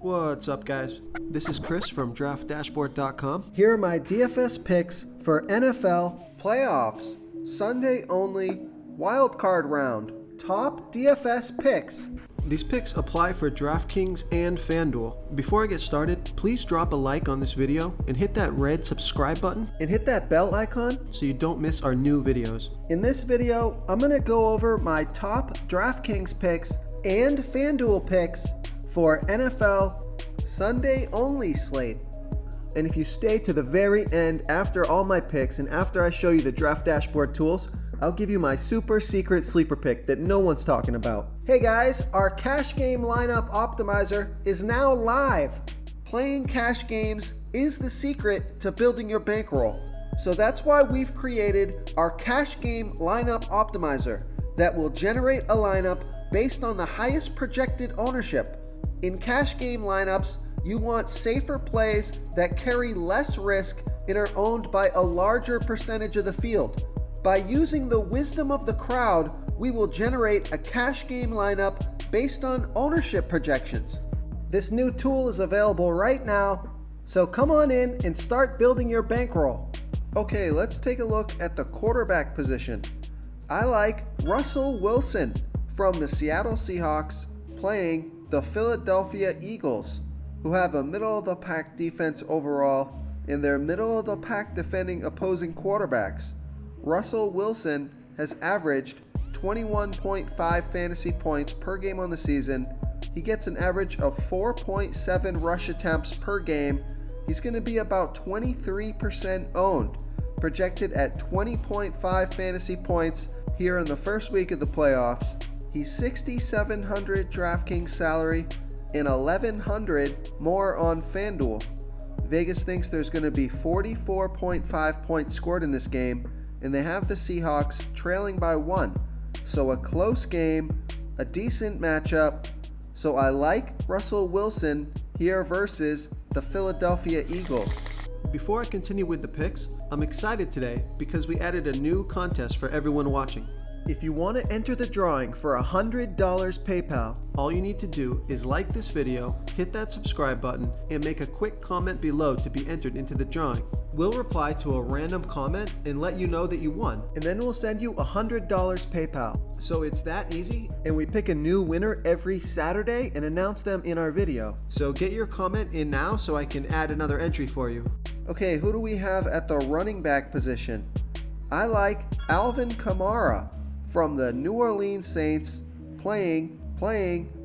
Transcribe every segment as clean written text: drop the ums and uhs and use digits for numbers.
What's up, guys? This is Chris from DraftDashboard.com. Here are my DFS picks for NFL playoffs, Sunday only, wild card round, top DFS picks. These picks apply for DraftKings and FanDuel. Before I get started, please drop a like on this video and hit that red subscribe button And hit that bell icon so you don't miss our new videos. In this video, I'm going to go over my top DraftKings picks and FanDuel picks for NFL Sunday only slate. And if you stay to the very end after all my picks and after I show you the draft dashboard tools, I'll give you my super secret sleeper pick that no one's talking about. Hey guys, our cash game lineup optimizer is now live. Playing cash games is the secret to building your bankroll. So that's why we've created our cash game lineup optimizer that will generate a lineup based on the highest projected ownership. In cash game lineups, you want safer plays that carry less risk and are owned by a larger percentage of the field. By using the wisdom of the crowd, we will generate a cash game lineup based on ownership projections. This new tool is available right now, so come on in and start building your bankroll. Okay, let's take a look at the quarterback position. I like Russell Wilson from the Seattle Seahawks playing the Philadelphia Eagles, who have a middle-of-the-pack defense overall, and they're middle-of-the-pack defending opposing quarterbacks. Russell Wilson has averaged 21.5 fantasy points per game on the season. He gets an average of 4.7 rush attempts per game. He's going to be about 23% owned, projected at 20.5 fantasy points here in the first week of the playoffs. He's $6,700 DraftKings salary and $1,100 more on FanDuel. Vegas thinks there's going to be 44.5 points scored in this game, and they have the Seahawks trailing by 1. So a close game, a decent matchup. So I like Russell Wilson here versus the Philadelphia Eagles. Before I continue with the picks, I'm excited today because we added a new contest for everyone watching. If you want to enter the drawing for $100 PayPal, all you need to do is like this video, hit that subscribe button, and make a quick comment below to be entered into the drawing. We'll reply to a random comment and let you know that you won. And then we'll send you $100 PayPal. So it's that easy, and we pick a new winner every Saturday and announce them in our video. So get your comment in now so I can add another entry for you. Okay, who do we have at the running back position? I like Alvin Kamara from the New Orleans Saints playing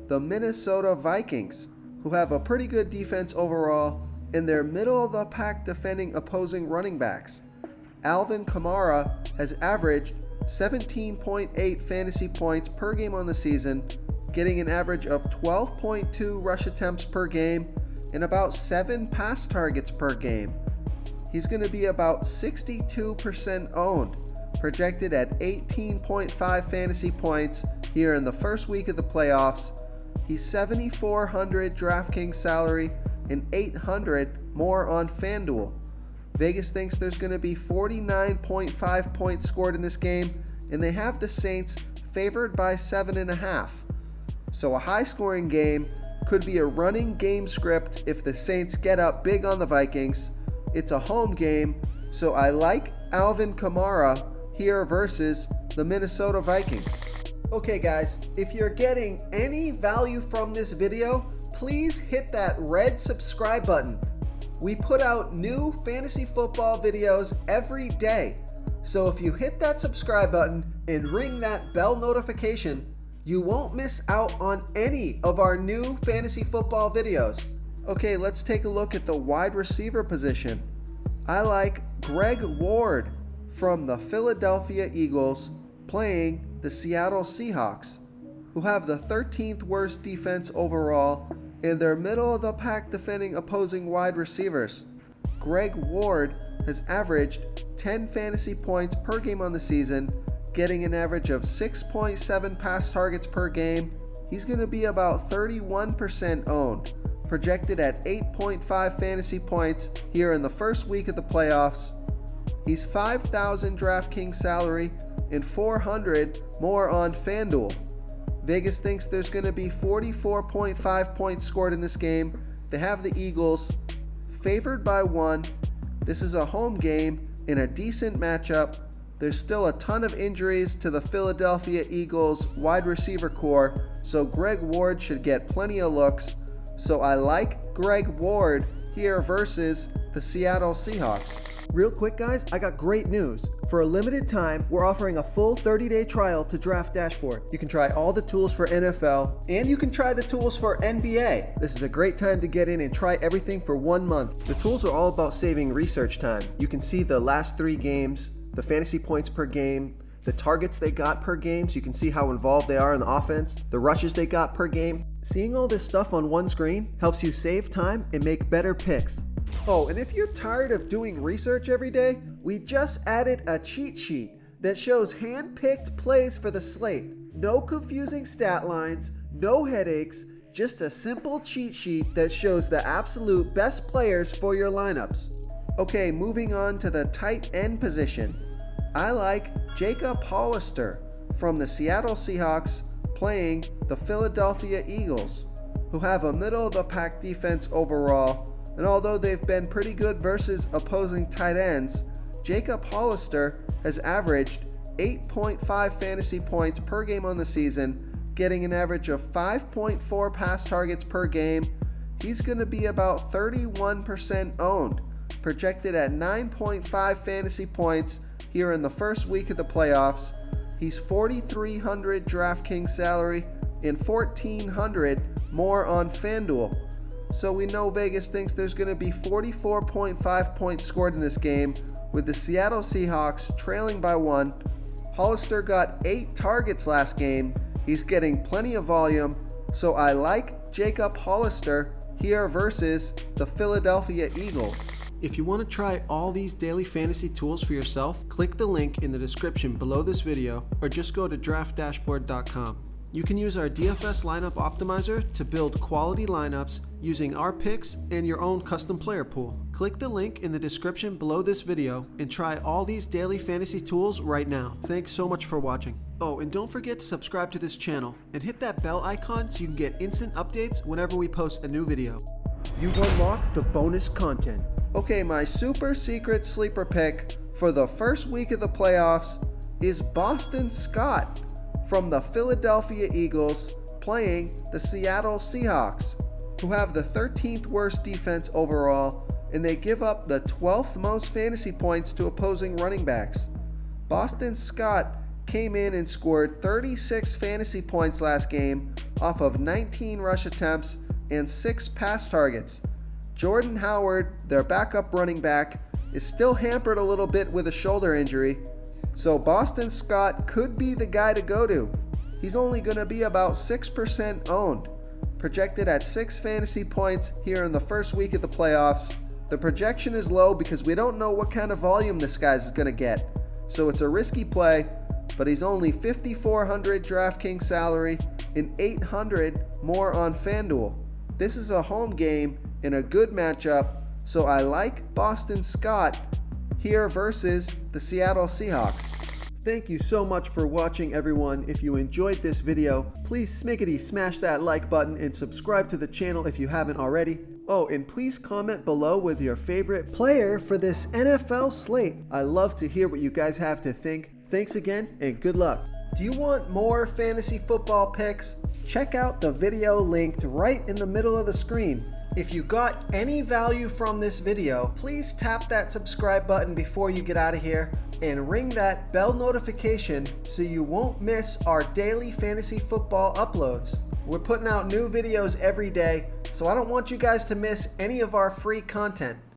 the Minnesota Vikings, who have a pretty good defense overall, and they're middle-of-the-pack defending opposing running backs. Alvin Kamara has averaged 17.8 fantasy points per game on the season, getting an average of 12.2 rush attempts per game and about 7 pass targets per game. He's going to be about 62% owned, projected at 18.5 fantasy points here in the first week of the playoffs. He's $7,400 DraftKings salary and $800 more on FanDuel. Vegas thinks there's going to be 49.5 points scored in this game, and they have the Saints favored by 7.5. So a high-scoring game could be a running game script if the Saints get up big on the Vikings. It's a home game, so I like Alvin Kamara here versus the Minnesota Vikings. Okay guys, if you're getting any value from this video, please hit that red subscribe button. We put out new fantasy football videos every day. So if you hit that subscribe button and ring that bell notification, you won't miss out on any of our new fantasy football videos. Okay, let's take a look at the wide receiver position. I like Greg Ward from the Philadelphia Eagles playing the Seattle Seahawks, who have the 13th worst defense overall, and they're middle-of-the-pack defending opposing wide receivers. Greg Ward has averaged 10 fantasy points per game on the season, getting an average of 6.7 pass targets per game. He's going to be about 31% owned, projected at 8.5 fantasy points here in the first week of the playoffs. He's $5,000 DraftKings salary and $400 more on FanDuel. Vegas thinks there's going to be 44.5 points scored in this game, They have the Eagles favored by 1. This is a home game in a decent matchup. There's still a ton of injuries to the Philadelphia Eagles wide receiver core, so Greg Ward should get plenty of looks. So I like Greg Ward here versus the Seattle Seahawks. Real quick guys, I got great news. For a limited time, we're offering a full 30-day trial to Draft Dashboard. You can try all the tools for NFL, and you can try the tools for NBA. This is a great time to get in and try everything for 1 month. The tools are all about saving research time. You can see the last 3 games, the fantasy points per game, the targets they got per game, so you can see how involved they are in the offense, the rushes they got per game. Seeing all this stuff on one screen helps you save time and make better picks. Oh, and if you're tired of doing research every day, we just added a cheat sheet that shows hand-picked plays for the slate. No confusing stat lines, no headaches, just a simple cheat sheet that shows the absolute best players for your lineups. Okay, moving on to the tight end position. I like Jacob Hollister from the Seattle Seahawks playing the Philadelphia Eagles, who have a middle-of-the-pack defense overall. And although they've been pretty good versus opposing tight ends, Jacob Hollister has averaged 8.5 fantasy points per game on the season, getting an average of 5.4 pass targets per game. He's going to be about 31% owned, projected at 9.5 fantasy points here in the first week of the playoffs. He's $4,300 DraftKings salary and $1,400 more on FanDuel. So we know Vegas thinks there's going to be 44.5 points scored in this game, with the Seattle Seahawks trailing by 1. Hollister got 8 targets last game. He's getting plenty of volume, so I like Jacob Hollister here versus the Philadelphia Eagles. If you want to try all these daily fantasy tools for yourself, click the link in the description below this video or just go to draftdashboard.com. You can use our DFS lineup optimizer to build quality lineups using our picks and your own custom player pool. Click the link in the description below this video and try all these daily fantasy tools right now. Thanks so much for watching. Oh, and don't forget to subscribe to this channel and hit that bell icon so you can get instant updates whenever we post a new video. You've unlocked the bonus content. Okay, my super secret sleeper pick for the first week of the playoffs is Boston Scott from the Philadelphia Eagles playing the Seattle Seahawks, who have the 13th worst defense overall, and they give up the 12th most fantasy points to opposing running backs. Boston Scott came in and scored 36 fantasy points last game off of 19 rush attempts and 6 pass targets. Jordan Howard, their backup running back, is still hampered a little bit with a shoulder injury, so Boston Scott could be the guy to go to. He's only going to be about 6% owned, projected at 6 fantasy points here in the first week of the playoffs. The projection is low because we don't know what kind of volume this guy's going to get, so it's a risky play, but he's only $5,400 DraftKings salary and $800 more on FanDuel. This is a home game in a good matchup, so I like Boston Scott here versus the Seattle Seahawks. Thank you so much for watching, everyone. If you enjoyed this video, please smiggity smash that like button and subscribe to the channel if you haven't already. Oh, and please comment below with your favorite player for this NFL slate. I love to hear what you guys have to think. Thanks again and good luck. Do you want more fantasy football picks? Check out the video linked right in the middle of the screen. If you got any value from this video, please tap that subscribe button before you get out of here and ring that bell notification so you won't miss our daily fantasy football uploads. We're putting out new videos every day, so I don't want you guys to miss any of our free content.